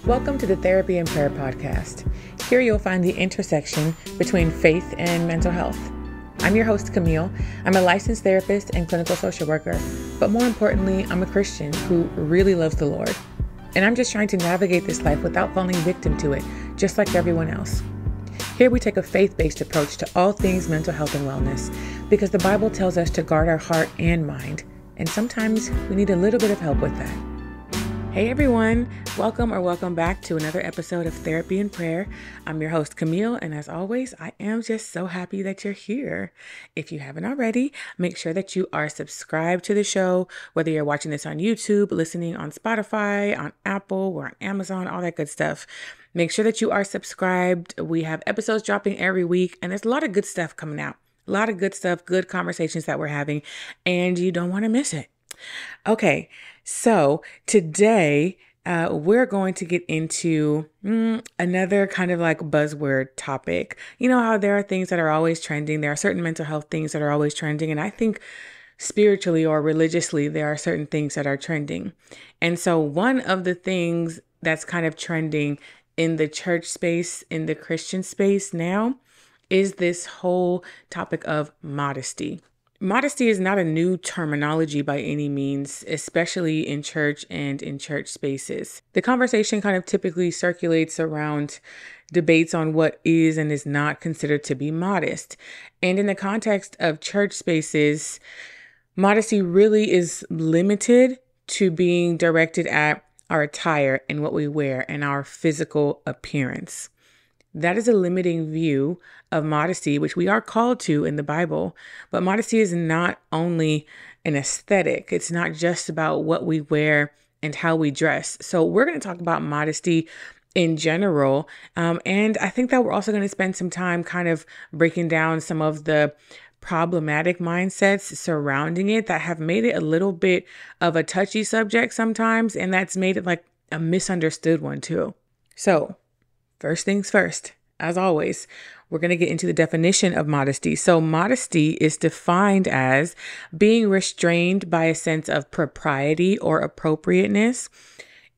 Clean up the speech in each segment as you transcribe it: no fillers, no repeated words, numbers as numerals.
Welcome to the Therapy and Prayer Podcast. Here you'll find the intersection between faith and mental health. I'm your host, Camille. I'm a licensed therapist and clinical social worker, but more importantly, I'm a Christian who really loves the Lord. And I'm just trying to navigate this life without falling victim to it, just like everyone else. Here we take a faith-based approach to all things mental health and wellness, because the Bible tells us to guard our heart and mind, and sometimes we need a little bit of help with that. Hey everyone, welcome back to another episode of Therapy and Prayer. I'm your host Camille, and as always, I am just so happy that you're here. If you haven't already, make sure that you are subscribed to the show, whether you're watching this on YouTube, listening on Spotify, on Apple, or on Amazon, all that good stuff. Make sure that you are subscribed. We have episodes dropping every week, and there's a lot of good stuff coming out. A lot of good stuff, good conversations that we're having, and you don't want to miss it. Okay, so today we're going to get into another kind of like buzzword topic. You know how there are things that are always trending. There are certain mental health things that are always trending. And I think spiritually or religiously, there are certain things that are trending. And so one of the things that's kind of trending in the church space, in the Christian space now, is this whole topic of modesty. Modesty is not a new terminology by any means, especially in church and in church spaces. The conversation kind of typically circulates around debates on what is and is not considered to be modest. And in the context of church spaces, modesty really is limited to being directed at our attire and what we wear and our physical appearance. That is a limiting view of modesty, which we are called to in the Bible. But modesty is not only an aesthetic. It's not just about what we wear and how we dress. So we're going to talk about modesty in general. And I think that we're also going to spend some time kind of breaking down some of the problematic mindsets surrounding it that have made it a little bit of a touchy subject sometimes. And that's made it like a misunderstood one too. So first things first, as always, we're going to get into the definition of modesty. So modesty is defined as being restrained by a sense of propriety or appropriateness.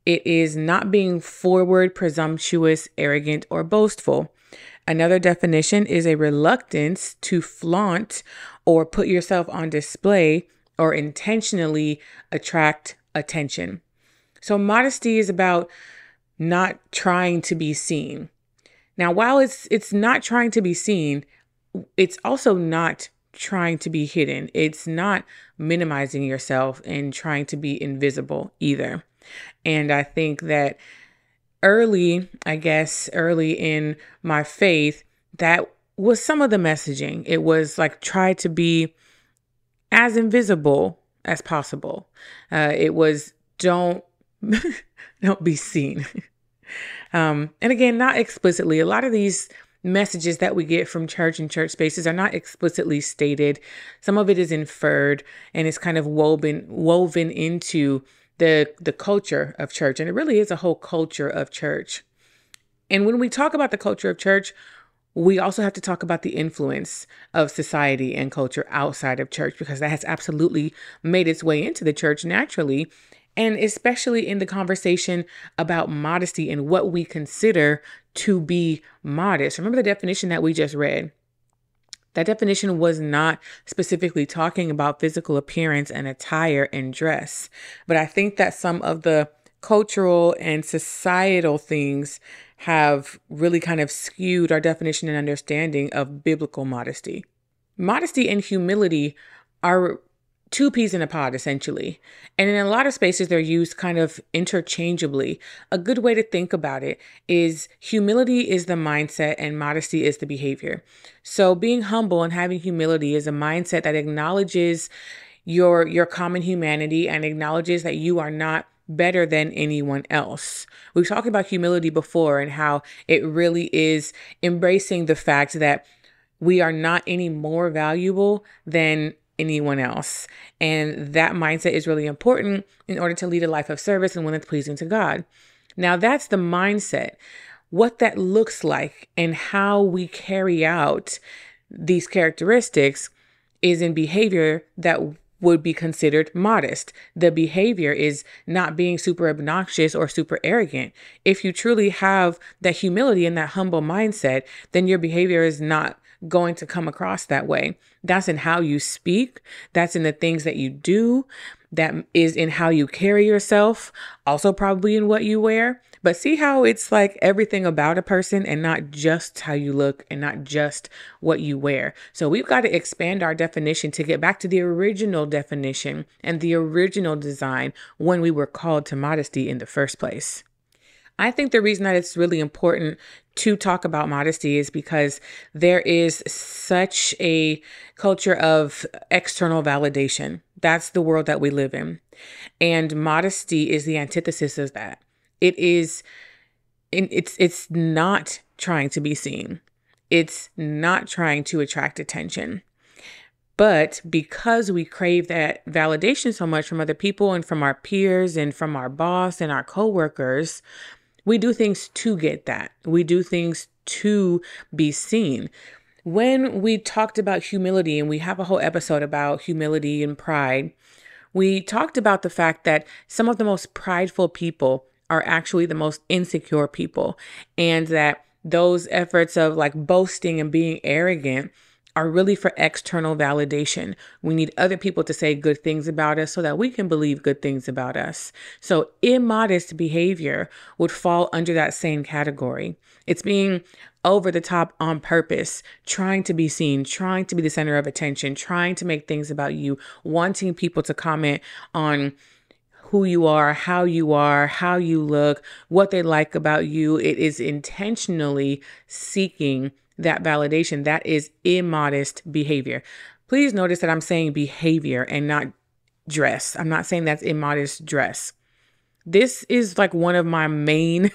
It is not being forward, presumptuous, arrogant, or boastful. Another definition is a reluctance to flaunt or put yourself on display or intentionally attract attention. So modesty is about not trying to be seen. Now, while it's not trying to be seen, it's also not trying to be hidden. It's not minimizing yourself and trying to be invisible either. And I think that early in my faith, that was some of the messaging. It was like, try to be as invisible as possible. It was don't be seen. And again, not explicitly. A lot of these messages that we get from church and church spaces are not explicitly stated. Some of it is inferred and it's kind of woven into the culture of church. And it really is a whole culture of church. And when we talk about the culture of church, we also have to talk about the influence of society and culture outside of church, because that has absolutely made its way into the church naturally. And especially in the conversation about modesty and what we consider to be modest. Remember the definition that we just read. That definition was not specifically talking about physical appearance and attire and dress. But I think that some of the cultural and societal things have really kind of skewed our definition and understanding of biblical modesty. Modesty and humility are two peas in a pod, essentially. And in a lot of spaces, they're used kind of interchangeably. A good way to think about it is humility is the mindset and modesty is the behavior. So being humble and having humility is a mindset that acknowledges your common humanity and acknowledges that you are not better than anyone else. We've talked about humility before and how it really is embracing the fact that we are not any more valuable than anyone else. And that mindset is really important in order to lead a life of service and one that's pleasing to God. Now, that's the mindset. What that looks like and how we carry out these characteristics is in behavior that would be considered modest. The behavior is not being super obnoxious or super arrogant. If you truly have that humility and that humble mindset, then your behavior is not going to come across that way. That's in how you speak. That's in the things that you do. That is in how you carry yourself. Also probably in what you wear. But see how it's like everything about a person and not just how you look and not just what you wear. So we've got to expand our definition to get back to the original definition and the original design when we were called to modesty in the first place. I think the reason that it's really important to talk about modesty is because there is such a culture of external validation. That's the world that we live in. And modesty is the antithesis of that. It's not trying to be seen. It's not trying to attract attention. But because we crave that validation so much from other people and from our peers and from our boss and our coworkers, we do things to get that. We do things to be seen. When we talked about humility, and we have a whole episode about humility and pride, we talked about the fact that some of the most prideful people are actually the most insecure people, and that those efforts of like boasting and being arrogant are really for external validation. We need other people to say good things about us so that we can believe good things about us. So immodest behavior would fall under that same category. It's being over the top on purpose, trying to be seen, trying to be the center of attention, trying to make things about you, wanting people to comment on who you are, how you look, what they like about you. It is intentionally seeking that validation. That is immodest behavior. Please notice that I'm saying behavior and not dress. I'm not saying that's immodest dress. This is like one of my main,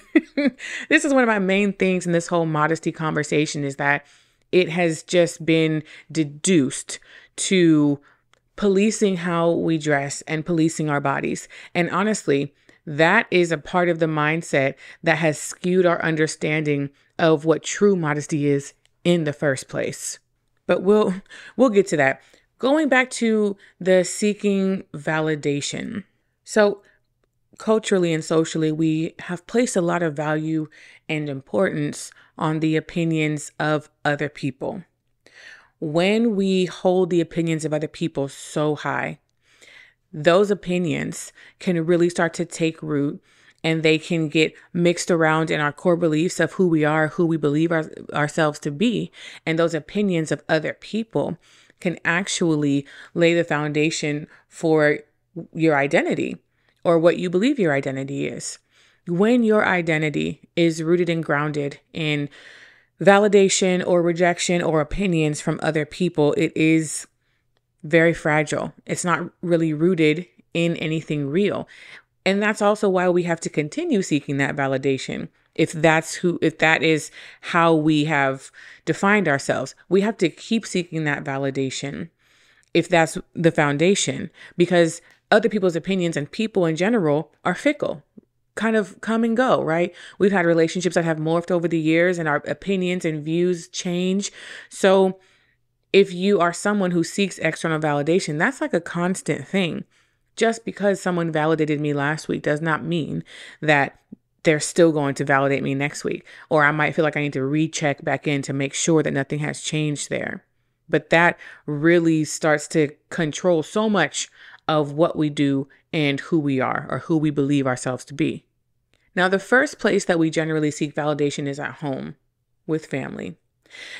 this is one of my main things in this whole modesty conversation, is that it has just been deduced to policing how we dress and policing our bodies. And honestly, that is a part of the mindset that has skewed our understanding of what true modesty is in the first place. But we'll get to that. Going back to the seeking validation. So culturally and socially, we have placed a lot of value and importance on the opinions of other people. When we hold the opinions of other people so high, those opinions can really start to take root, and they can get mixed around in our core beliefs of who we are, who we believe ourselves to be. And those opinions of other people can actually lay the foundation for your identity or what you believe your identity is. When your identity is rooted and grounded in validation or rejection or opinions from other people, it is very fragile. It's not really rooted in anything real. And that's also why we have to continue seeking that validation. If that is how we have defined ourselves, we have to keep seeking that validation if that's the foundation, because other people's opinions and people in general are fickle, kind of come and go, right? We've had relationships that have morphed over the years and our opinions and views change. So if you are someone who seeks external validation, that's like a constant thing. Just because someone validated me last week does not mean that they're still going to validate me next week. Or I might feel like I need to recheck back in to make sure that nothing has changed there. But that really starts to control so much of what we do and who we are or who we believe ourselves to be. Now, the first place that we generally seek validation is at home with family.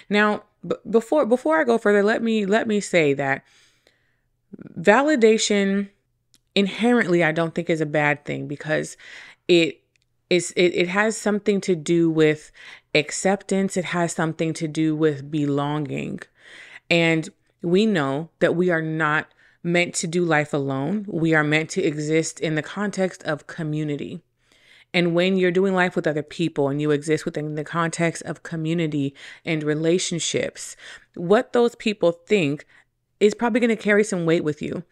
Now, before I go further, let me say that validation inherently, I don't think is a bad thing, because it has something to do with acceptance. It has something to do with belonging. And we know that we are not meant to do life alone. We are meant to exist in the context of community. And when you're doing life with other people and you exist within the context of community and relationships, what those people think is probably going to carry some weight with you.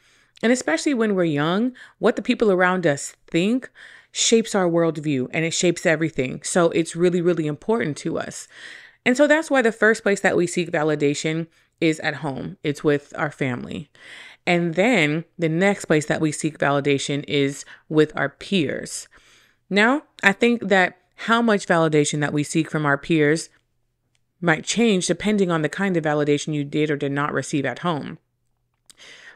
And especially when we're young, what the people around us think shapes our worldview, and it shapes everything. So it's really, really important to us. And so that's why the first place that we seek validation is at home. It's with our family. And then the next place that we seek validation is with our peers. Now, I think that how much validation that we seek from our peers might change depending on the kind of validation you did or did not receive at home.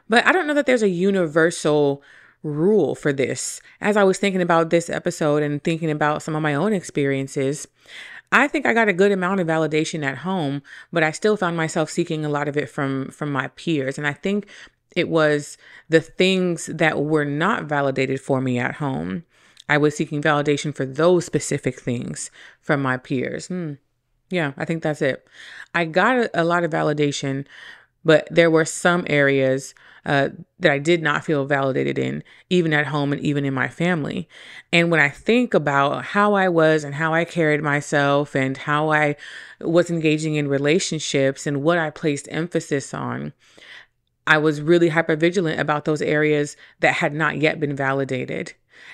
But I don't know that there's a universal rule for this. As I was thinking about this episode and thinking about some of my own experiences, I think I got a good amount of validation at home, but I still found myself seeking a lot of it from my peers. And I think it was the things that were not validated for me at home. I was seeking validation for those specific things from my peers. Yeah, I think that's it. I got a lot of validation, but there were some areas that I did not feel validated in, even at home and even in my family. And when I think about how I was and how I carried myself and how I was engaging in relationships and what I placed emphasis on, I was really hypervigilant about those areas that had not yet been validated.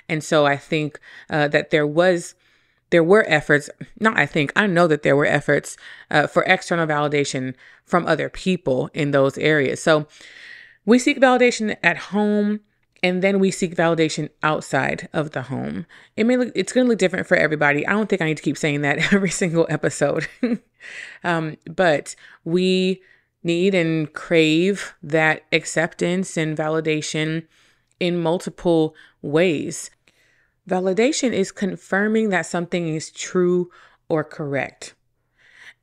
And so I think that there were efforts, I know that there were efforts for external validation from other people in those areas. So we seek validation at home, and then we seek validation outside of the home. It's going to look different for everybody. I don't think I need to keep saying that every single episode. But we need and crave that acceptance and validation in multiple ways. Validation is confirming that something is true or correct.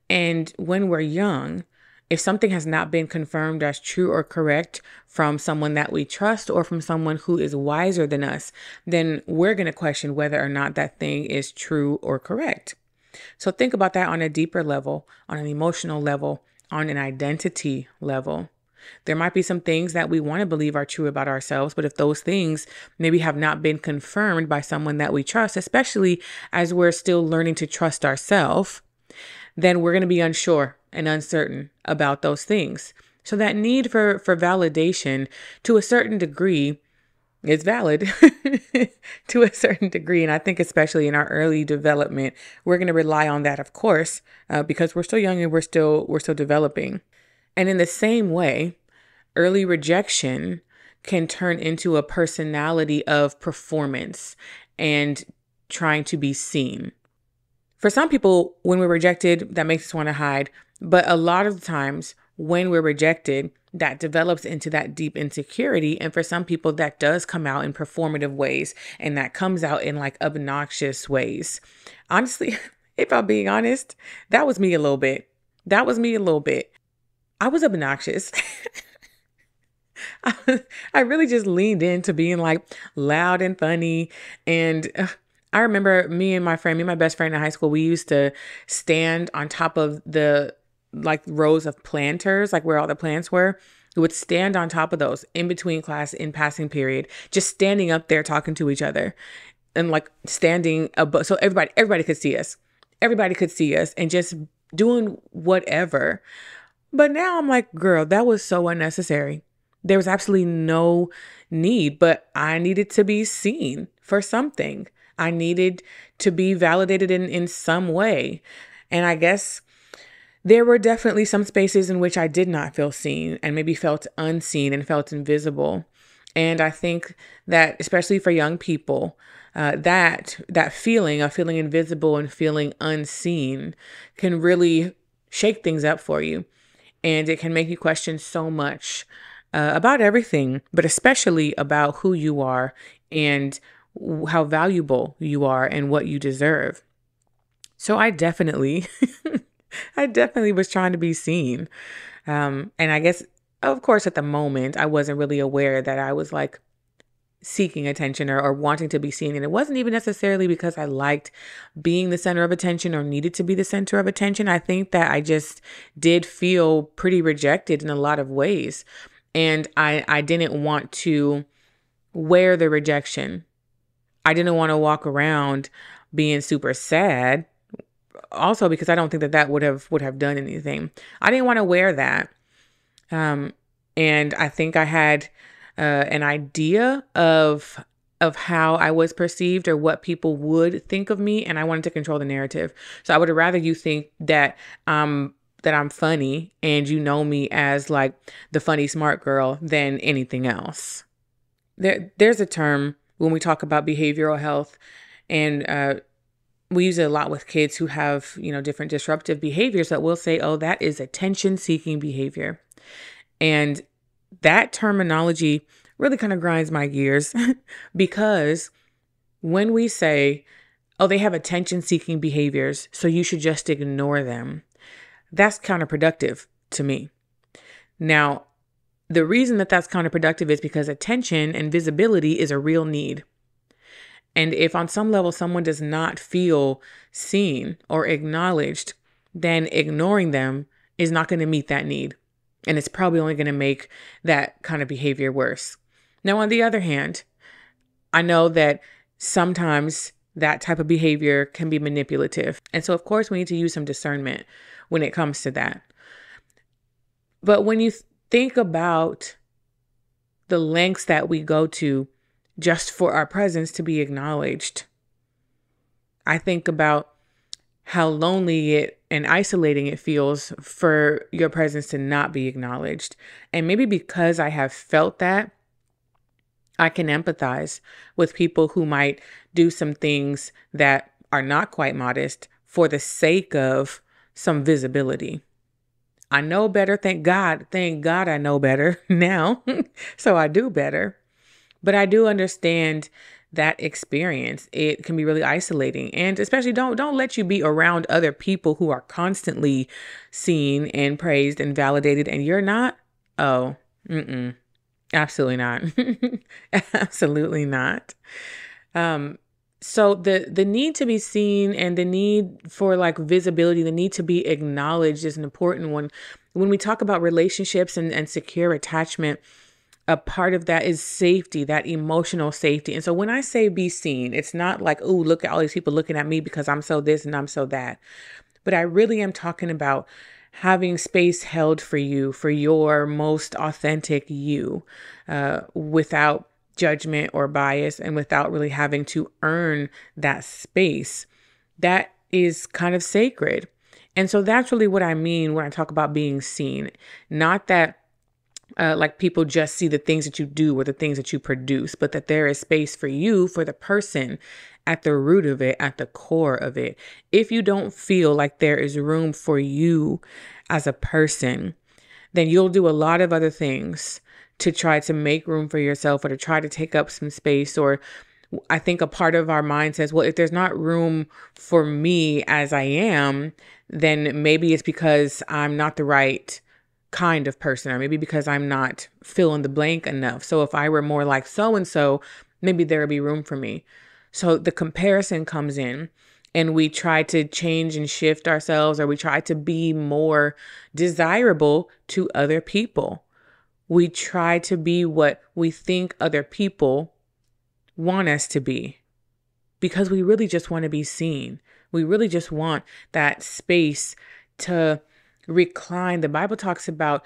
And when we're young, if something has not been confirmed as true or correct from someone that we trust or from someone who is wiser than us, then we're going to question whether or not that thing is true or correct. So think about that on a deeper level, on an emotional level, on an identity level. There might be some things that we want to believe are true about ourselves, but if those things maybe have not been confirmed by someone that we trust, especially as we're still learning to trust ourselves, then we're going to be unsure and uncertain about those things. So that need for validation to a certain degree is valid to a certain degree. And I think especially in our early development, we're going to rely on that, of course, because we're still young and we're still developing. And in the same way, early rejection can turn into a personality of performance and trying to be seen. For some people, when we're rejected, that makes us want to hide. But a lot of the times when we're rejected, that develops into that deep insecurity. And for some people, that does come out in performative ways, and that comes out in like obnoxious ways. Honestly, if I'm being honest, that was me a little bit. I was obnoxious. I really just leaned into being like loud and funny. And I remember me and my best friend in high school, we used to stand on top of the like rows of planters, like where all the plants were. We would stand on top of those in between class, in passing period, just standing up there talking to each other and like standing above. So everybody could see us. Everybody could see us and just doing whatever. But now I'm like, girl, that was so unnecessary. There was absolutely no need, but I needed to be seen for something. I needed to be validated in some way. And I guess there were definitely some spaces in which I did not feel seen and maybe felt unseen and felt invisible. And I think that especially for young people, that feeling of feeling invisible and feeling unseen can really shake things up for you. And it can make you question so much about everything, but especially about who you are and how valuable you are and what you deserve. So I definitely was trying to be seen. And I guess, of course, at the moment, I wasn't really aware that I was like seeking attention or wanting to be seen. And it wasn't even necessarily because I liked being the center of attention or needed to be the center of attention. I think that I just did feel pretty rejected in a lot of ways. And I didn't want to wear the rejection. I didn't want to walk around being super sad. Also, because I don't think that would have done anything. I didn't want to wear that. And I think I had an idea of how I was perceived or what people would think of me, and I wanted to control the narrative. So I would rather you think that I'm that I'm funny and you know me as like the funny smart girl than anything else. There's a term when we talk about behavioral health, and we use it a lot with kids who have, different disruptive behaviors, that we'll say, oh, that is attention-seeking behavior. And that terminology really kind of grinds my gears because when we say, oh, they have attention-seeking behaviors, so you should just ignore them, that's counterproductive to me. Now, the reason that that's counterproductive is because attention and visibility is a real need. And if on some level someone does not feel seen or acknowledged, then ignoring them is not going to meet that need. And it's probably only going to make that kind of behavior worse. Now, on the other hand, I know that sometimes that type of behavior can be manipulative. And so, of course, we need to use some discernment when it comes to that. But when you think about the lengths that we go to just for our presence to be acknowledged, I think about how lonely and isolating it feels for your presence to not be acknowledged. And maybe because I have felt that, I can empathize with people who might do some things that are not quite modest for the sake of some visibility. I know better, thank God. Thank God I know better now, so I do better. But I do understand that experience. It can be really isolating, and especially don't let you be around other people who are constantly seen and praised and validated, and you're not. Oh, absolutely not. Absolutely not. So the need to be seen and the need for like visibility, the need to be acknowledged is an important one. When we talk about relationships and secure attachment, a part of that is safety, that emotional safety. And so when I say be seen, it's not like, oh, look at all these people looking at me because I'm so this and I'm so that. But I really am talking about having space held for you, for your most authentic you, without judgment or bias, and without really having to earn that space. That is kind of sacred. And so that's really what I mean when I talk about being seen. Not that like people just see the things that you do or the things that you produce, but that there is space for you, for the person at the root of it, at the core of it. If you don't feel like there is room for you as a person, then you'll do a lot of other things to try to make room for yourself or to try to take up some space. Or I think a part of our mind says, well, if there's not room for me as I am, then maybe it's because I'm not the right kind of person, or maybe because I'm not fill in the blank enough. So if I were more like so-and-so, maybe there would be room for me. So the comparison comes in, and we try to change and shift ourselves, or we try to be more desirable to other people. We try to be what we think other people want us to be, because we really just want to be seen. We really just want that space to recline. The Bible talks about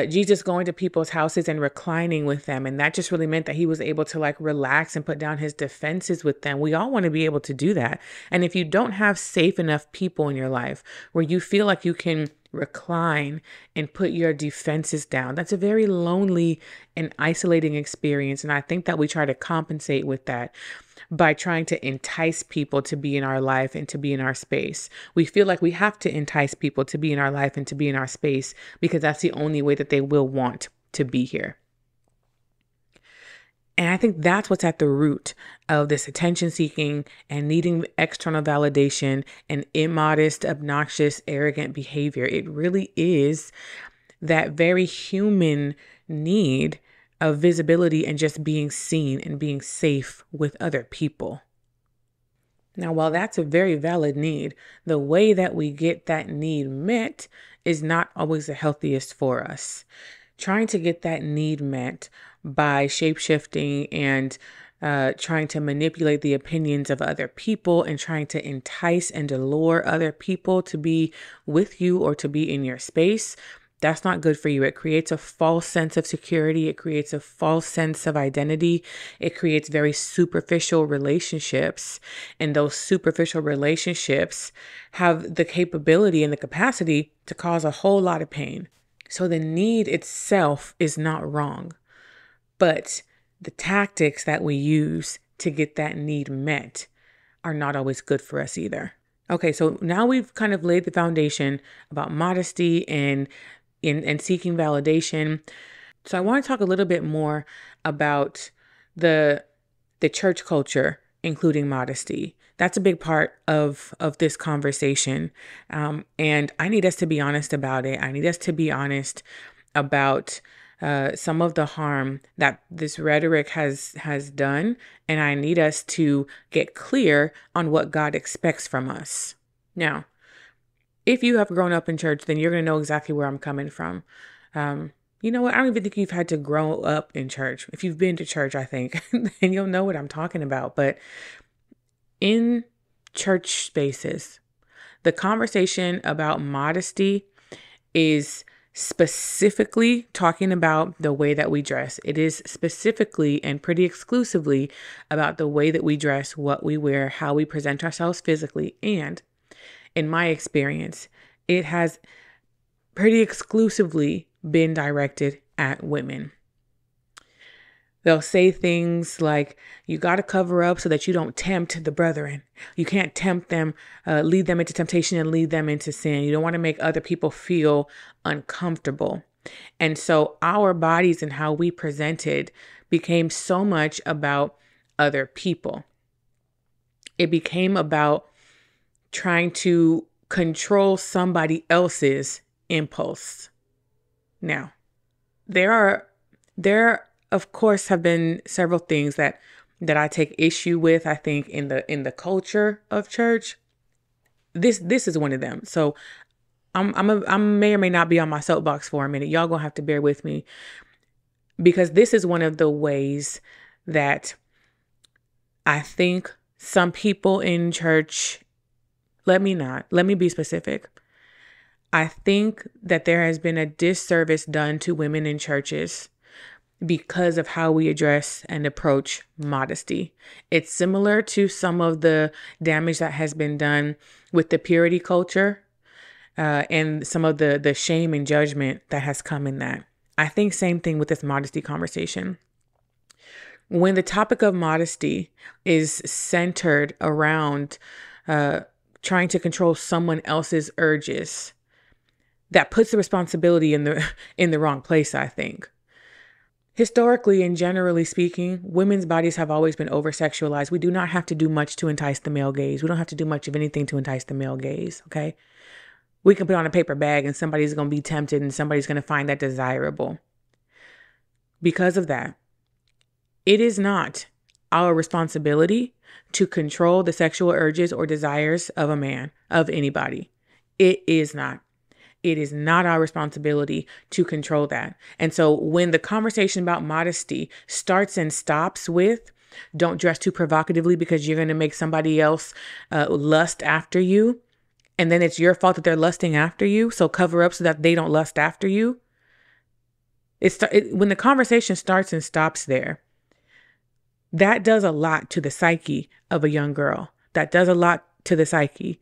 Jesus going to people's houses and reclining with them. And that just really meant that he was able to like relax and put down his defenses with them. We all want to be able to do that. And if you don't have safe enough people in your life where you feel like you can recline and put your defenses down, that's a very lonely and isolating experience. And I think that we try to compensate with that by trying to entice people to be in our life and to be in our space. We feel like we have to entice people to be in our life and to be in our space because that's the only way that they will want to be here. And I think that's what's at the root of this attention seeking and needing external validation and immodest, obnoxious, arrogant behavior. It really is that very human need of visibility and just being seen and being safe with other people. Now, while that's a very valid need, the way that we get that need met is not always the healthiest for us. Trying to get that need met by shape-shifting and trying to manipulate the opinions of other people and trying to entice and allure other people to be with you or to be in your space, That's not good for you. It creates a false sense of security. It creates a false sense of identity. It creates very superficial relationships. And those superficial relationships have the capability and the capacity to cause a whole lot of pain. So the need itself is not wrong, but the tactics that we use to get that need met are not always good for us either. Okay, so now we've kind of laid the foundation about modesty and seeking validation. So I want to talk a little bit more about the church culture, including modesty. That's a big part of this conversation. And I need us to be honest about it. I need us to be honest about some of the harm that this rhetoric has done. And I need us to get clear on what God expects from us. Now, if you have grown up in church, then you're going to know exactly where I'm coming from. You know what? I don't even think you've had to grow up in church. If you've been to church, I think, then you'll know what I'm talking about. But in church spaces, the conversation about modesty is specifically talking about the way that we dress. It is specifically and pretty exclusively about the way that we dress, what we wear, how we present ourselves physically. And in my experience, it has pretty exclusively been directed at women. They'll say things like, you got to cover up so that you don't tempt the brethren. You can't tempt them, lead them into temptation and lead them into sin. You don't want to make other people feel uncomfortable. And so our bodies and how we presented became so much about other people. It became about trying to control somebody else's impulse. Now, there of course have been several things that I take issue with. I think in the culture of church, this is one of them. So I may or may not be on my soapbox for a minute. Y'all gonna have to bear with me, because this is one of the ways that I think some people in church, let me be specific. I think that there has been a disservice done to women in churches because of how we address and approach modesty. It's similar to some of the damage that has been done with the purity culture and some of the shame and judgment that has come in that. I think same thing with this modesty conversation. When the topic of modesty is centered around trying to control someone else's urges, that puts the responsibility in the wrong place, I think. Historically and generally speaking, women's bodies have always been over-sexualized. We do not have to do much to entice the male gaze. We don't have to do much of anything to entice the male gaze, okay? We can put on a paper bag and somebody's going to be tempted and somebody's going to find that desirable. Because of that, it is not our responsibility to control the sexual urges or desires of a man, of anybody. It is not. It is not our responsibility to control that. And so when the conversation about modesty starts and stops with, don't dress too provocatively because you're going to make somebody else lust after you, and then it's your fault that they're lusting after you, so cover up so that they don't lust after you. When the conversation starts and stops there, that does a lot to the psyche of a young girl. That does a lot to the psyche.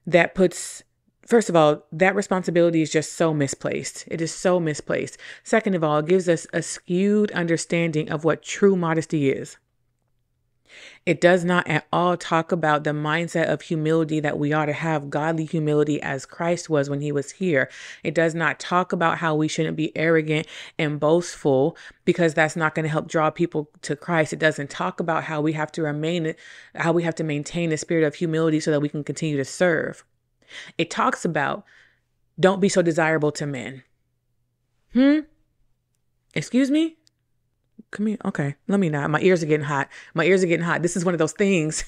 That puts, first of all, that responsibility is just so misplaced. It is so misplaced. Second of all, it gives us a skewed understanding of what true modesty is. It does not at all talk about the mindset of humility that we ought to have, godly humility as Christ was when he was here. It does not talk about how we shouldn't be arrogant and boastful because that's not going to help draw people to Christ. It doesn't talk about how we have to maintain the spirit of humility so that we can continue to serve. It talks about don't be so desirable to men. Excuse me? Come here. Okay. Let me not. My ears are getting hot. This is one of those things.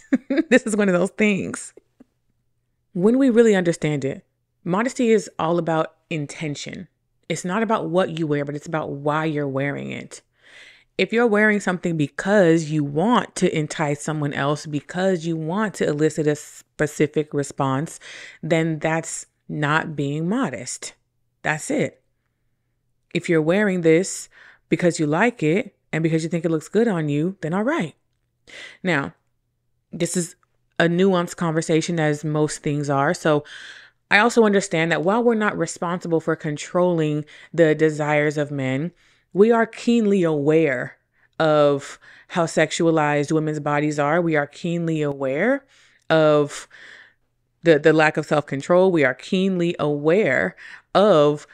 When we really understand it, modesty is all about intention. It's not about what you wear, but it's about why you're wearing it. If you're wearing something because you want to entice someone else, because you want to elicit a specific response, then that's not being modest. That's it. if you're wearing this because you like it and because you think it looks good on you, then all right. Now, this is a nuanced conversation, as most things are. So I also understand that while we're not responsible for controlling the desires of men, we are keenly aware of how sexualized women's bodies are. We are keenly aware of the lack of self-control. We are keenly aware of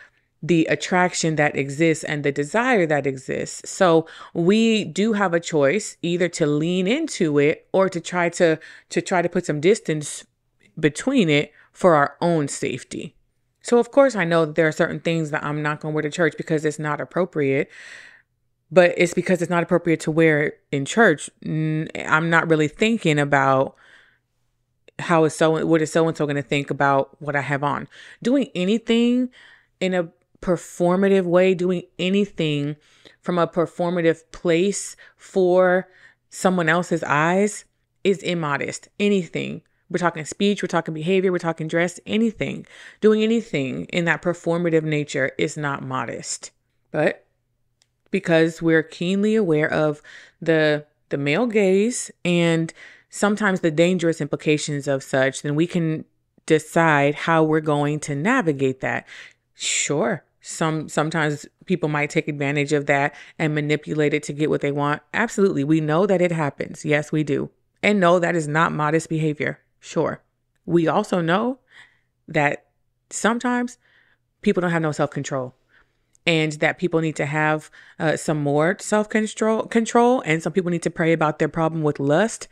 the attraction that exists and the desire that exists. So we do have a choice either to lean into it or to try to put some distance between it for our own safety. So of course I know that there are certain things that I'm not going to wear to church because it's not appropriate, but it's because it's not appropriate to wear it in church. I'm not really thinking about what is so-and-so going to think about what I have on. Doing anything in a performative way, doing anything from a performative place for someone else's eyes is immodest. Anything. We're talking speech, we're talking behavior, we're talking dress, anything. Doing anything in that performative nature is not modest. But because we're keenly aware of the male gaze and sometimes the dangerous implications of such, then we can decide how we're going to navigate that. Sure, sometimes people might take advantage of that and manipulate it to get what they want. Absolutely. We know that it happens. Yes, we do. And no, that is not modest behavior. Sure. We also know that sometimes people don't have no self-control, and that people need to have some more self-control, and some people need to pray about their problem with lust,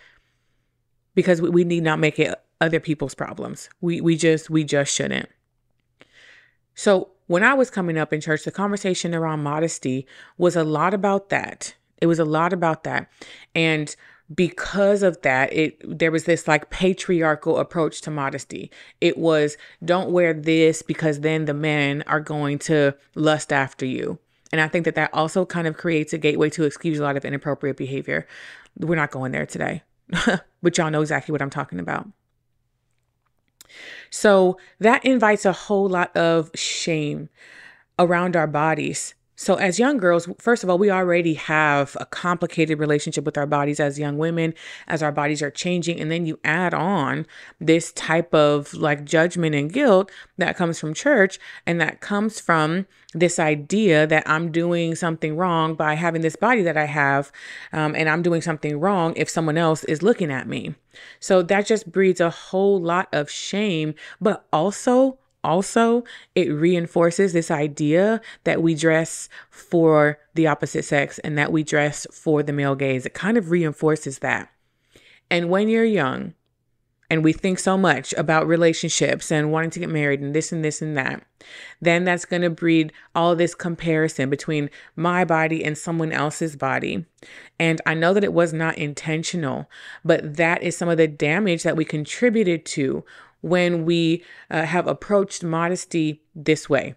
because we need not make it other people's problems. We just shouldn't. So when I was coming up in church, the conversation around modesty was a lot about that. It was a lot about that. And because of that, there was this like patriarchal approach to modesty. It was, don't wear this because then the men are going to lust after you. And I think that also kind of creates a gateway to excuse a lot of inappropriate behavior. We're not going there today, but y'all know exactly what I'm talking about. So that invites a whole lot of shame around our bodies. So as young girls, first of all, we already have a complicated relationship with our bodies as young women, as our bodies are changing. And then you add on this type of like judgment and guilt that comes from church, and that comes from this idea that I'm doing something wrong by having this body that I have, and I'm doing something wrong if someone else is looking at me. So that just breeds a whole lot of shame, but also it reinforces this idea that we dress for the opposite sex and that we dress for the male gaze. It kind of reinforces that. And when you're young and we think so much about relationships and wanting to get married and this and this and that, then that's going to breed all this comparison between my body and someone else's body. And I know that it was not intentional, but that is some of the damage that we contributed to when we have approached modesty this way.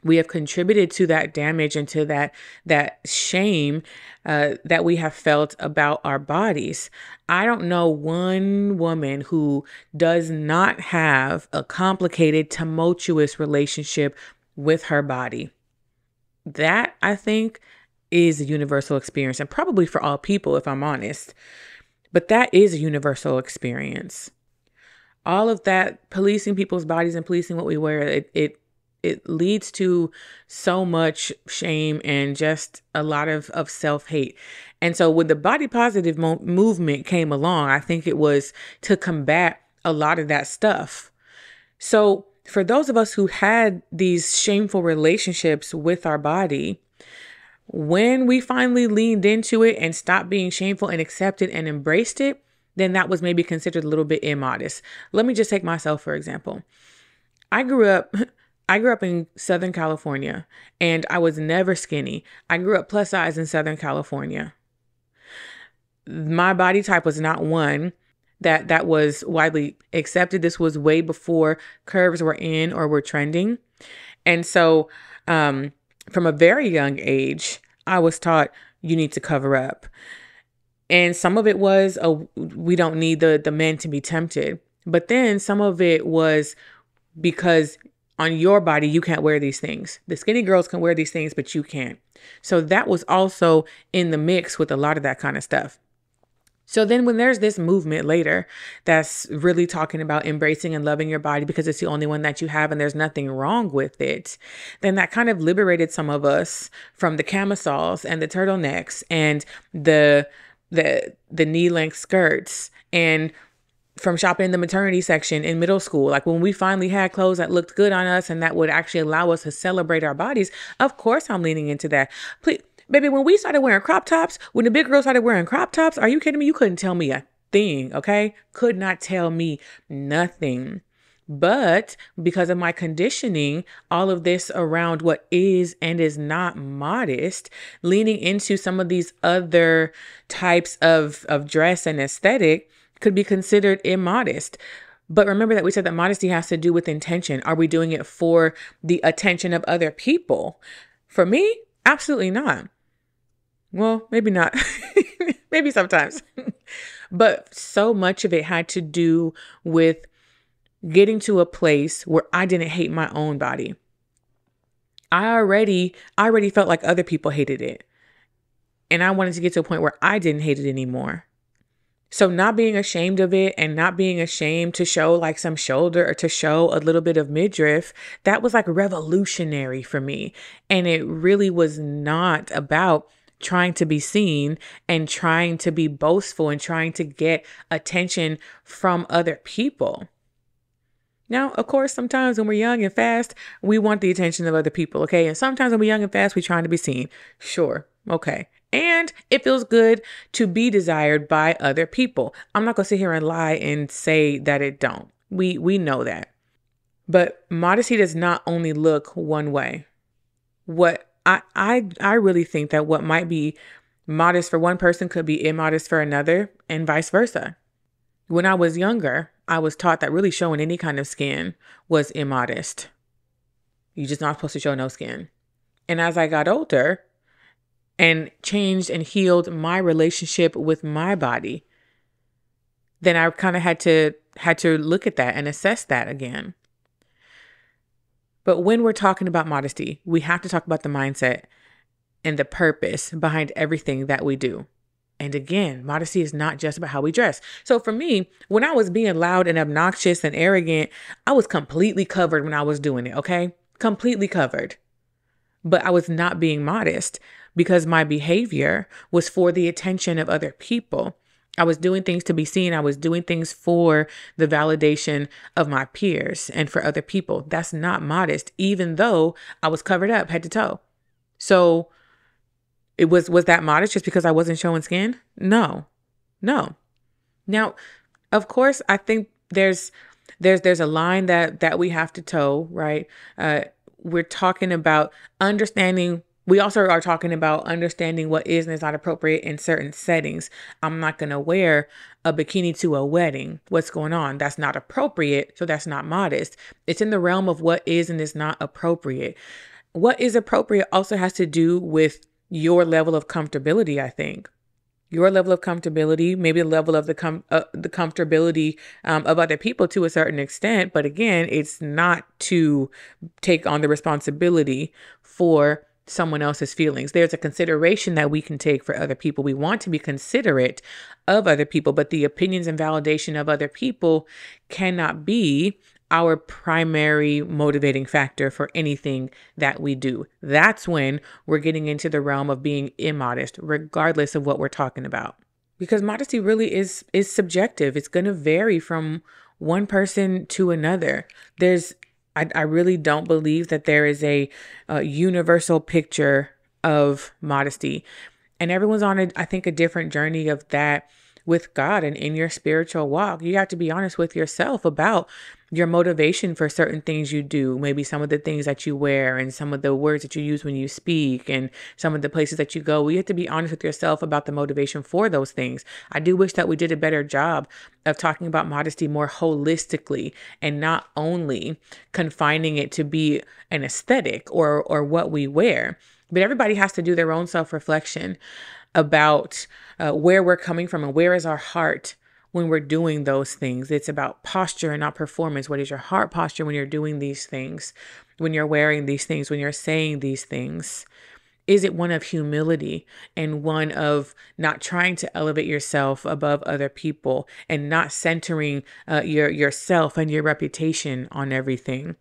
We have contributed to that damage and to that shame that we have felt about our bodies. I don't know one woman who does not have a complicated, tumultuous relationship with her body. That, I think, is a universal experience, and probably for all people, if I'm honest. But that is a universal experience. All of that policing people's bodies and policing what we wear, it leads to so much shame and just a lot of self-hate. And so when the body positive movement came along, I think it was to combat a lot of that stuff. So for those of us who had these shameful relationships with our body, when we finally leaned into it and stopped being shameful and accepted and embraced it, then that was maybe considered a little bit immodest. Let me just take myself, for example. I grew up in Southern California, and I was never skinny. I grew up plus size in Southern California. My body type was not one that was widely accepted. This was way before curves were in or were trending. And so from a very young age, I was taught you need to cover up. And some of it was, we don't need the men to be tempted. But then some of it was because on your body, you can't wear these things. The skinny girls can wear these things, but you can't. So that was also in the mix with a lot of that kind of stuff. So then when there's this movement later that's really talking about embracing and loving your body because it's the only one that you have and there's nothing wrong with it, then that kind of liberated some of us from the camisoles and the turtlenecks and the knee-length skirts, and from shopping in the maternity section in middle school. Like when we finally had clothes that looked good on us and that would actually allow us to celebrate our bodies, of course I'm leaning into that. Please, baby, when we started wearing crop tops, when the big girls started wearing crop tops, are you kidding me? You couldn't tell me a thing, okay? Could not tell me nothing. But because of my conditioning, all of this around what is and is not modest, leaning into some of these other types of dress and aesthetic could be considered immodest. But remember that we said that modesty has to do with intention. Are we doing it for the attention of other people? For me, absolutely not. Well, maybe not. Maybe sometimes. But so much of it had to do with getting to a place where I didn't hate my own body. I already felt like other people hated it. And I wanted to get to a point where I didn't hate it anymore. So not being ashamed of it and not being ashamed to show like some shoulder or to show a little bit of midriff, that was like revolutionary for me. And it really was not about trying to be seen and trying to be boastful and trying to get attention from other people. Now, of course, sometimes when we're young and fast, we want the attention of other people, okay? And sometimes when we're young and fast, we're trying to be seen. Sure, okay. And it feels good to be desired by other people. I'm not going to sit here and lie and say that it don't. We know that. But modesty does not only look one way. What I really think that what might be modest for one person could be immodest for another, and vice versa. When I was younger, I was taught that really showing any kind of skin was immodest. You're just not supposed to show no skin. And as I got older and changed and healed my relationship with my body, then I kind of had to look at that and assess that again. But when we're talking about modesty, we have to talk about the mindset and the purpose behind everything that we do. And again, modesty is not just about how we dress. So for me, when I was being loud and obnoxious and arrogant, I was completely covered when I was doing it, okay? Completely covered. But I was not being modest because my behavior was for the attention of other people. I was doing things to be seen. I was doing things for the validation of my peers and for other people. That's not modest, even though I was covered up head to toe. So it was that modest just because I wasn't showing skin? No. Now, of course, I think there's a line that we have to toe, right? We're talking about understanding. We also are talking about understanding what is and is not appropriate in certain settings. I'm not going to wear a bikini to a wedding. What's going on? That's not appropriate. So that's not modest. It's in the realm of what is and is not appropriate. What is appropriate also has to do with your level of comfortability, I think. Your level of comfortability, maybe the level of the comfortability of other people to a certain extent. But again, it's not to take on the responsibility for someone else's feelings. There's a consideration that we can take for other people. We want to be considerate of other people, but the opinions and validation of other people cannot be our primary motivating factor for anything that we do. That's when we're getting into the realm of being immodest, regardless of what we're talking about. Because modesty really is subjective. It's going to vary from one person to another. I really don't believe that there is a universal picture of modesty. And everyone's on, I think, a different journey of that with God and in your spiritual walk. You have to be honest with yourself about your motivation for certain things you do, maybe some of the things that you wear and some of the words that you use when you speak and some of the places that you go. You have to be honest with yourself about the motivation for those things. I do wish that we did a better job of talking about modesty more holistically and not only confining it to be an aesthetic or what we wear. But everybody has to do their own self-reflection about where we're coming from and where is our heart when we're doing those things. It's about posture and not performance. What is your heart posture when you're doing these things, when you're wearing these things, when you're saying these things? Is it one of humility and one of not trying to elevate yourself above other people and not centering yourself and your reputation on everything?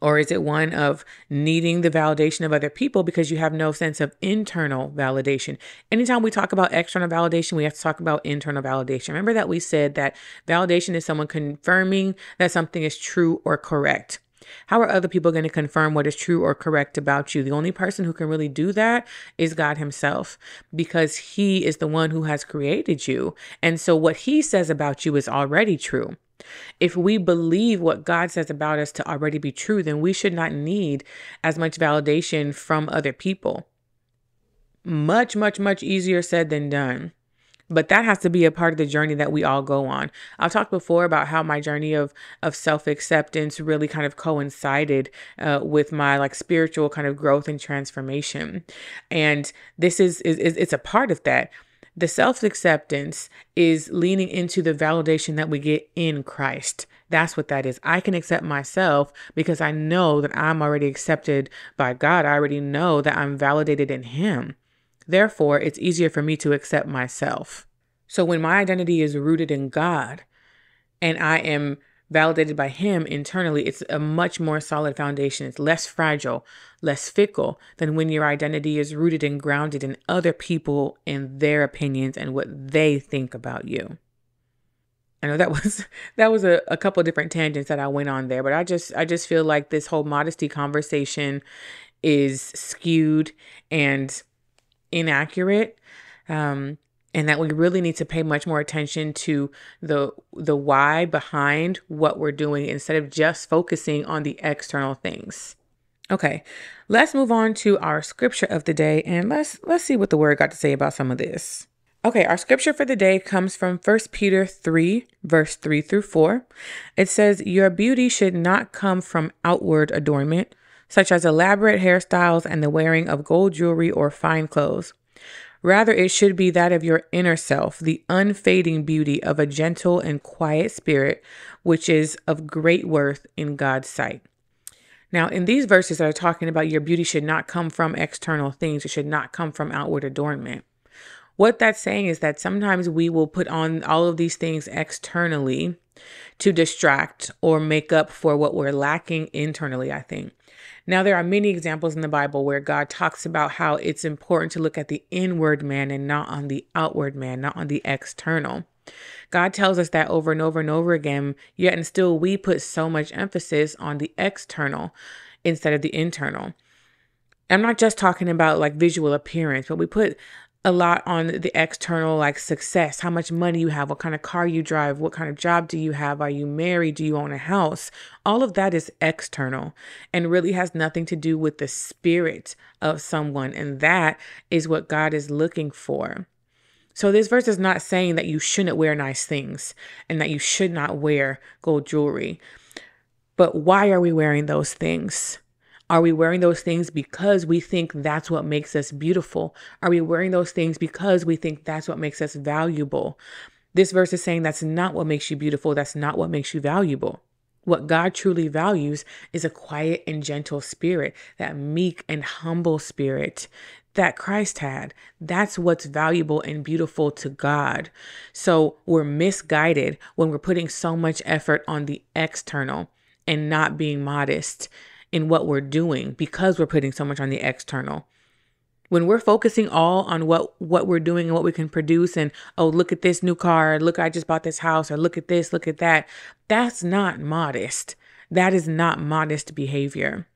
Or is it one of needing the validation of other people because you have no sense of internal validation? Anytime we talk about external validation, we have to talk about internal validation. Remember that we said that validation is someone confirming that something is true or correct. How are other people going to confirm what is true or correct about you? The only person who can really do that is God himself, because he is the one who has created you. And so what he says about you is already true. If we believe what God says about us to already be true, then we should not need as much validation from other people. Much, much, much easier said than done. But that has to be a part of the journey that we all go on. I've talked before about how my journey of self-acceptance really kind of coincided with my spiritual kind of growth and transformation. And this is it's a part of that. The self-acceptance is leaning into the validation that we get in Christ. That's what that is. I can accept myself because I know that I'm already accepted by God. I already know that I'm validated in him. Therefore, it's easier for me to accept myself. So when my identity is rooted in God and I am validated by him internally, it's a much more solid foundation. It's less fragile, less fickle than when your identity is rooted and grounded in other people and their opinions and what they think about you. I know that was a couple of different tangents that I went on there, but I just feel like this whole modesty conversation is skewed and inaccurate. And that we really need to pay much more attention to the why behind what we're doing instead of just focusing on the external things. Okay, let's move on to our scripture of the day, and let's see what the word got to say about some of this. Okay, our scripture for the day comes from 1 Peter 3, verse 3 through 4. It says, "Your beauty should not come from outward adornment, such as elaborate hairstyles and the wearing of gold jewelry or fine clothes. Rather, it should be that of your inner self, the unfading beauty of a gentle and quiet spirit, which is of great worth in God's sight." Now, in these verses that are talking about your beauty should not come from external things. It should not come from outward adornment. What that's saying is that sometimes we will put on all of these things externally to distract or make up for what we're lacking internally, I think. Now, there are many examples in the Bible where God talks about how it's important to look at the inward man and not on the outward man, not on the external. God tells us that over and over and over again, yet and still we put so much emphasis on the external instead of the internal. I'm not just talking about visual appearance, but we put a lot on the external, success, how much money you have, what kind of car you drive, what kind of job do you have, are you married, do you own a house? All of that is external and really has nothing to do with the spirit of someone. And that is what God is looking for. So this verse is not saying that you shouldn't wear nice things and that you should not wear gold jewelry. But why are we wearing those things? Are we wearing those things because we think that's what makes us beautiful? Are we wearing those things because we think that's what makes us valuable? This verse is saying that's not what makes you beautiful. That's not what makes you valuable. What God truly values is a quiet and gentle spirit, that meek and humble spirit that Christ had. That's what's valuable and beautiful to God. So we're misguided when we're putting so much effort on the external and not being modest in what we're doing because we're putting so much on the external. When we're focusing all on what we're doing and what we can produce and, oh, look at this new car, look, I just bought this house, or look at this, look at that. That's not modest. That is not modest behavior.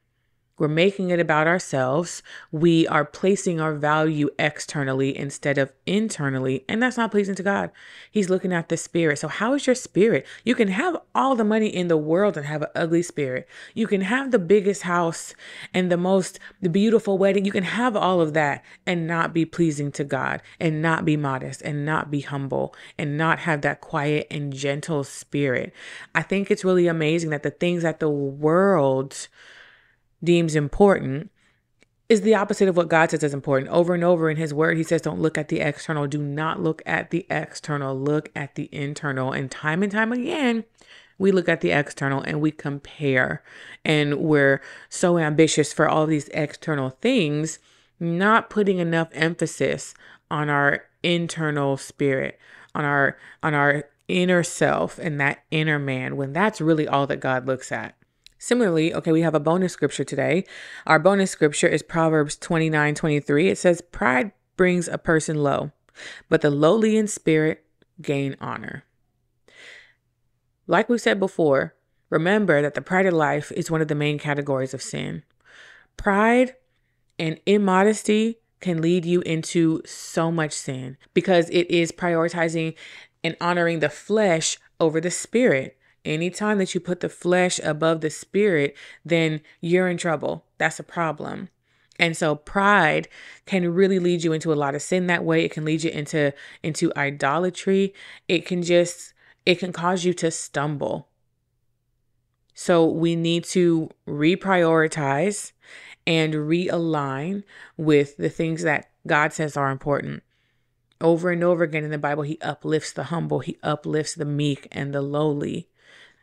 We're making it about ourselves. We are placing our value externally instead of internally, and that's not pleasing to God. He's looking at the spirit. So how is your spirit? You can have all the money in the world and have an ugly spirit. You can have the biggest house and the beautiful wedding. You can have all of that and not be pleasing to God and not be modest and not be humble and not have that quiet and gentle spirit. I think it's really amazing that the things that the world deems important is the opposite of what God says is important. Over and over in his word, he says, don't look at the external. Do not look at the external. Look at the internal. And time again, we look at the external and we compare. And we're so ambitious for all these external things, not putting enough emphasis on our internal spirit, on our inner self and that inner man, when that's really all that God looks at. Similarly, okay, we have a bonus scripture today. Our bonus scripture is Proverbs 29:23. It says, pride brings a person low, but the lowly in spirit gain honor. Like we said before, remember that the pride of life is one of the main categories of sin. Pride and immodesty can lead you into so much sin because it is prioritizing and honoring the flesh over the spirit. Anytime that you put the flesh above the spirit, then you're in trouble. That's a problem. And so pride can really lead you into a lot of sin that way. It can lead you into idolatry. It can cause you to stumble. So we need to reprioritize and realign with the things that God says are important. Over and over again in the Bible, he uplifts the humble. He uplifts the meek and the lowly.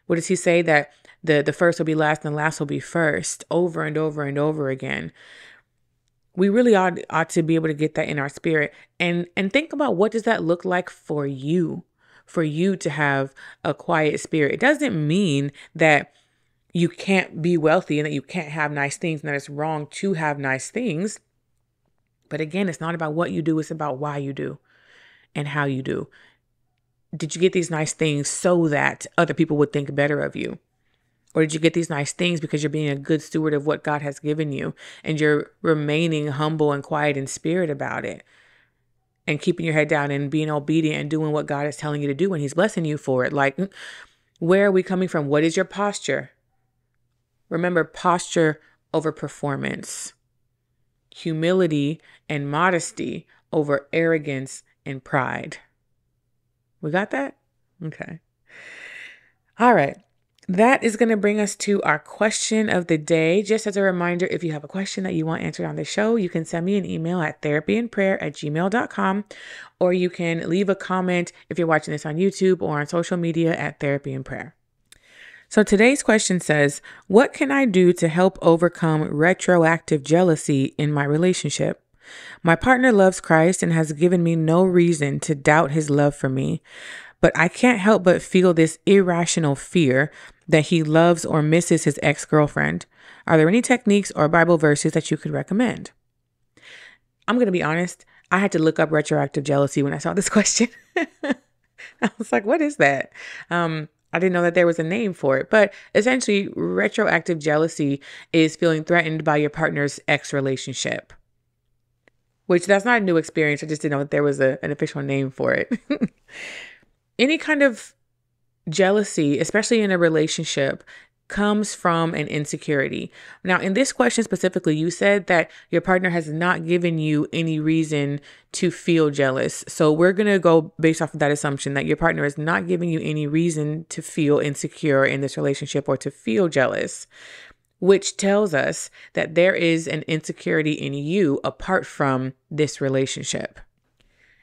What does he say? That the first will be last and the last will be first, over and over and over again. We really ought to be able to get that in our spirit and think about, what does that look like for you to have a quiet spirit. It doesn't mean that you can't be wealthy and that you can't have nice things and that it's wrong to have nice things. But again, it's not about what you do. It's about why you do and how you do. Did you get these nice things so that other people would think better of you? Or did you get these nice things because you're being a good steward of what God has given you and you're remaining humble and quiet in spirit about it and keeping your head down and being obedient and doing what God is telling you to do when he's blessing you for it? Like, where are we coming from? What is your posture? Remember, posture over performance, humility and modesty over arrogance and pride. We got that? Okay. All right. That is going to bring us to our question of the day. Just as a reminder, if you have a question that you want answered on the show, you can send me an email at therapyandprayer@gmail.com, or you can leave a comment if you're watching this on YouTube or on social media at Therapy and Prayer. So today's question says, what can I do to help overcome retroactive jealousy in my relationship? My partner loves Christ and has given me no reason to doubt his love for me, but I can't help but feel this irrational fear that he loves or misses his ex-girlfriend. Are there any techniques or Bible verses that you could recommend? I'm going to be honest. I had to look up retroactive jealousy when I saw this question. I was like, what is that? I didn't know that there was a name for it, but essentially retroactive jealousy is feeling threatened by your partner's ex-relationship, which that's not a new experience. I just didn't know that there was an official name for it. Any kind of jealousy, especially in a relationship, comes from an insecurity. Now, in this question specifically, you said that your partner has not given you any reason to feel jealous. So we're going to go based off of that assumption that your partner is not giving you any reason to feel insecure in this relationship or to feel jealous, which tells us that there is an insecurity in you apart from this relationship.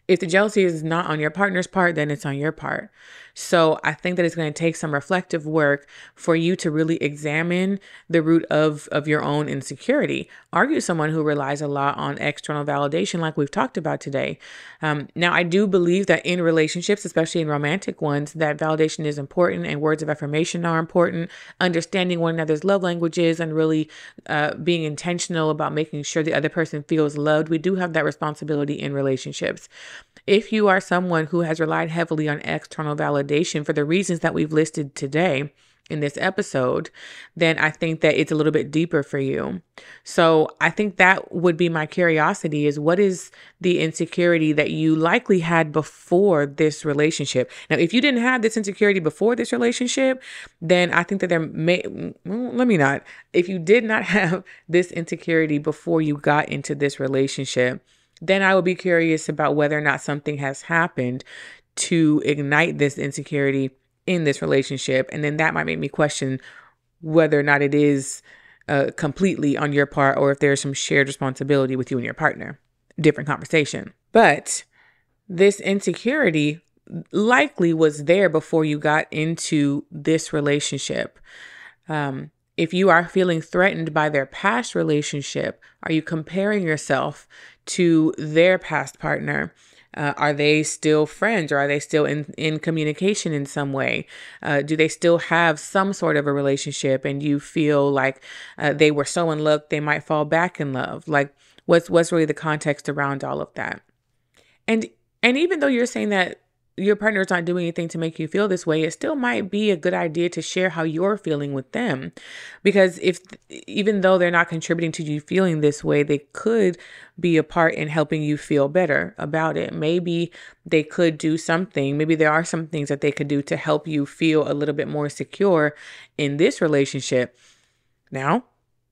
If the jealousy is not on your partner's part, then it's on your part. So I think that it's going to take some reflective work for you to really examine the root of your own insecurity. Are you someone who relies a lot on external validation like we've talked about today? Now, I do believe that in relationships, especially in romantic ones, that validation is important and words of affirmation are important. Understanding one another's love languages and really being intentional about making sure the other person feels loved. We do have that responsibility in relationships. If you are someone who has relied heavily on external validation for the reasons that we've listed today in this episode, then I think that it's a little bit deeper for you. So I think that would be my curiosity is, what is the insecurity that you likely had before this relationship? Now, if you didn't have this insecurity before this relationship, then I think that if you did not have this insecurity before you got into this relationship, then I would be curious about whether or not something has happened to ignite this insecurity in this relationship. And then that might make me question whether or not it is completely on your part, or if there's some shared responsibility with you and your partner. Different conversation. But this insecurity likely was there before you got into this relationship. If you are feeling threatened by their past relationship, are you comparing yourself to their past partner? Are they still friends, or are they still in communication in some way? Do they still have some sort of a relationship, and you feel like they were so in love they might fall back in love? Like, what's really the context around all of that? And even though you're saying that your partner is not doing anything to make you feel this way, it still might be a good idea to share how you're feeling with them. Because even though they're not contributing to you feeling this way, they could be a part in helping you feel better about it. Maybe they could do something. Maybe there are some things that they could do to help you feel a little bit more secure in this relationship. Now,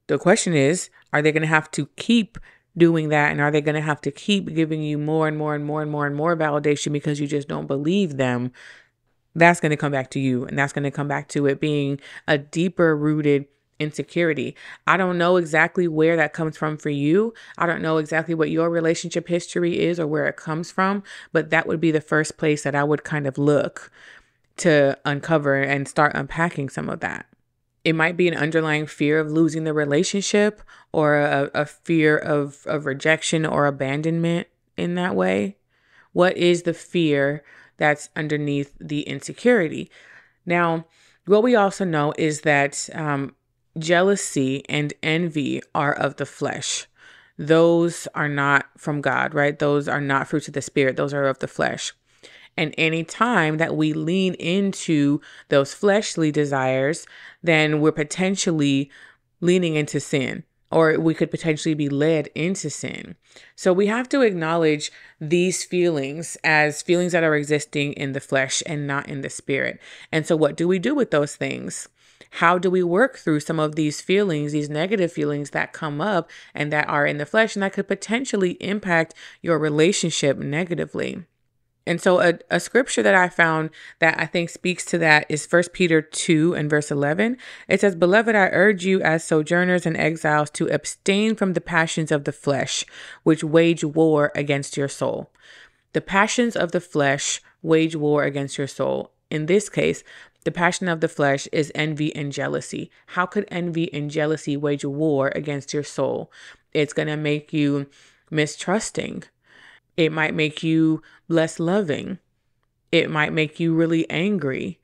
the question is, are they going to have to keep doing that? And are they going to have to keep giving you more and more and more and more and more validation because you just don't believe them? That's going to come back to you. And that's going to come back to it being a deeper rooted insecurity. I don't know exactly where that comes from for you. I don't know exactly what your relationship history is or where it comes from, but that would be the first place that I would kind of look to uncover and start unpacking some of that. It might be an underlying fear of losing the relationship, or a fear of rejection or abandonment in that way. What is the fear that's underneath the insecurity? Now, what we also know is that jealousy and envy are of the flesh. Those are not from God, right? Those are not fruits of the Spirit. Those are of the flesh. And any time that we lean into those fleshly desires, then we're potentially leaning into sin, or we could potentially be led into sin. So we have to acknowledge these feelings as feelings that are existing in the flesh and not in the spirit. And so what do we do with those things? How do we work through some of these feelings, these negative feelings that come up and that are in the flesh and that could potentially impact your relationship negatively? And so a scripture that I found that I think speaks to that is 1 Peter 2 and verse 11. It says, "Beloved, I urge you as sojourners and exiles to abstain from the passions of the flesh, which wage war against your soul." The passions of the flesh wage war against your soul. In this case, the passion of the flesh is envy and jealousy. How could envy and jealousy wage war against your soul? It's going to make you mistrusting. It might make you less loving. It might make you really angry.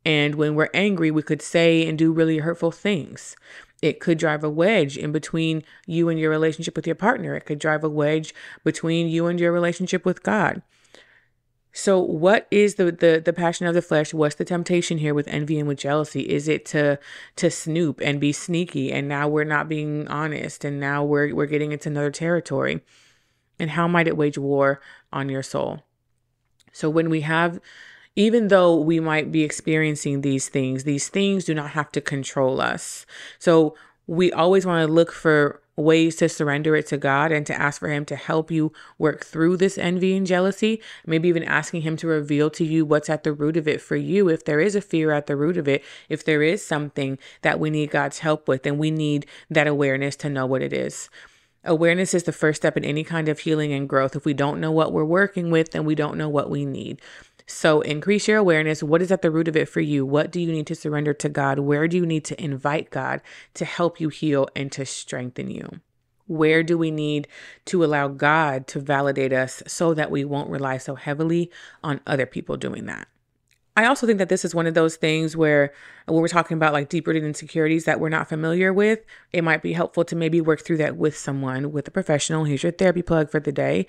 And when we're angry, we could say and do really hurtful things. It could drive a wedge in between you and your relationship with your partner. It could drive a wedge between you and your relationship with God. So what is the passion of the flesh? What's the temptation here with envy and with jealousy? Is it to snoop and be sneaky? And now we're not being honest. And now we're getting into another territory. And how might it wage war on your soul? So when we have, even though we might be experiencing these things do not have to control us. So we always want to look for ways to surrender it to God and to ask for Him to help you work through this envy and jealousy. Maybe even asking Him to reveal to you what's at the root of it for you. If there is a fear at the root of it, if there is something that we need God's help with, then we need that awareness to know what it is. Awareness is the first step in any kind of healing and growth. If we don't know what we're working with, then we don't know what we need. So increase your awareness. What is at the root of it for you? What do you need to surrender to God? Where do you need to invite God to help you heal and to strengthen you? Where do we need to allow God to validate us so that we won't rely so heavily on other people doing that? I also think that this is one of those things where when we're talking about like deep-rooted insecurities that we're not familiar with, it might be helpful to maybe work through that with someone, with a professional. Here's your therapy plug for the day.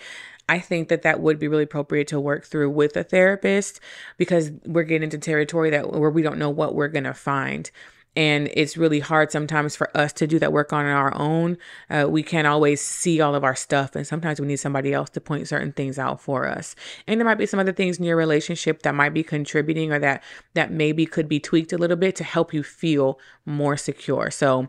I think that would be really appropriate to work through with a therapist, because we're getting into territory where we don't know what we're going to find. And it's really hard sometimes for us to do that work on our own. We can't always see all of our stuff. And sometimes we need somebody else to point certain things out for us. And there might be some other things in your relationship that might be contributing, or that maybe could be tweaked a little bit to help you feel more secure. So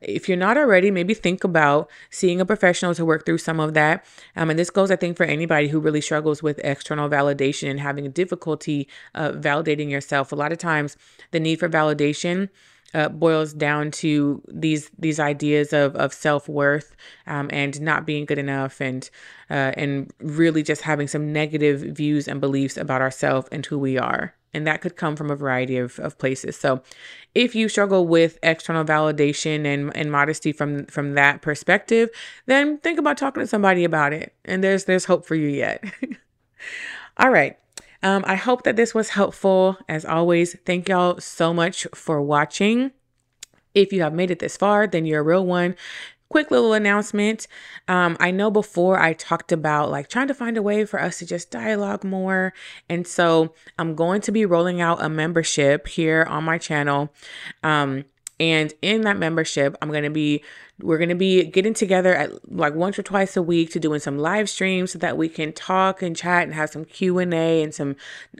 if you're not already, maybe think about seeing a professional to work through some of that. And this goes, I think, for anybody who really struggles with external validation and having difficulty validating yourself. A lot of times the need for validation boils down to these ideas of self-worth, and not being good enough, and really just having some negative views and beliefs about ourselves and who we are. And that could come from a variety of places. So if you struggle with external validation and modesty from that perspective, then think about talking to somebody about it. And there's hope for you yet. All right. I hope that this was helpful. As always, thank y'all so much for watching. If you have made it this far, then you're a real one. Quick little announcement. I know before I talked about like trying to find a way for us to just dialogue more. And so I'm going to be rolling out a membership here on my channel. And in that membership, we're going to be getting together at like once or twice a week to doing some live streams so that we can talk and chat and have some Q&A and some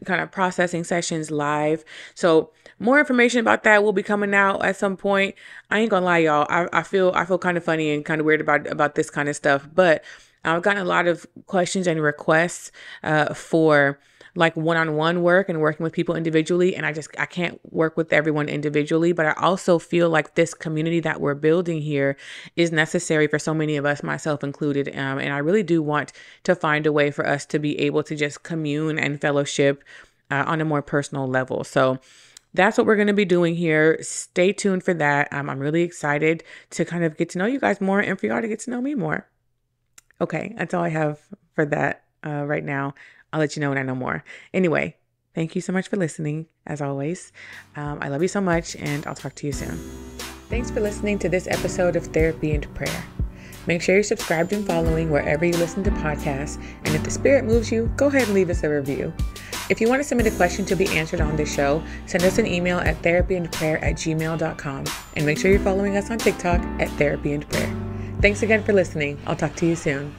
kind of processing sessions live. So more information about that will be coming out at some point. I ain't gonna lie, y'all. I feel kind of funny and kind of weird about this kind of stuff, but I've gotten a lot of questions and requests for like one-on-one work and working with people individually. And I can't work with everyone individually, but I also feel like this community that we're building here is necessary for so many of us, myself included. And I really do want to find a way for us to be able to just commune and fellowship on a more personal level. So that's what we're going to be doing here. Stay tuned for that. I'm really excited to kind of get to know you guys more and for y'all to get to know me more. Okay, that's all I have for that right now. I'll let you know when I know more. Anyway, thank you so much for listening, as always. I love you so much, and I'll talk to you soon. Thanks for listening to this episode of Therapy and Prayer. Make sure you're subscribed and following wherever you listen to podcasts, and if the spirit moves you, go ahead and leave us a review. If you want to submit a question to be answered on this show, send us an email at therapyandprayer@gmail.com, and make sure you're following us on TikTok at Therapy and Prayer. Thanks again for listening. I'll talk to you soon.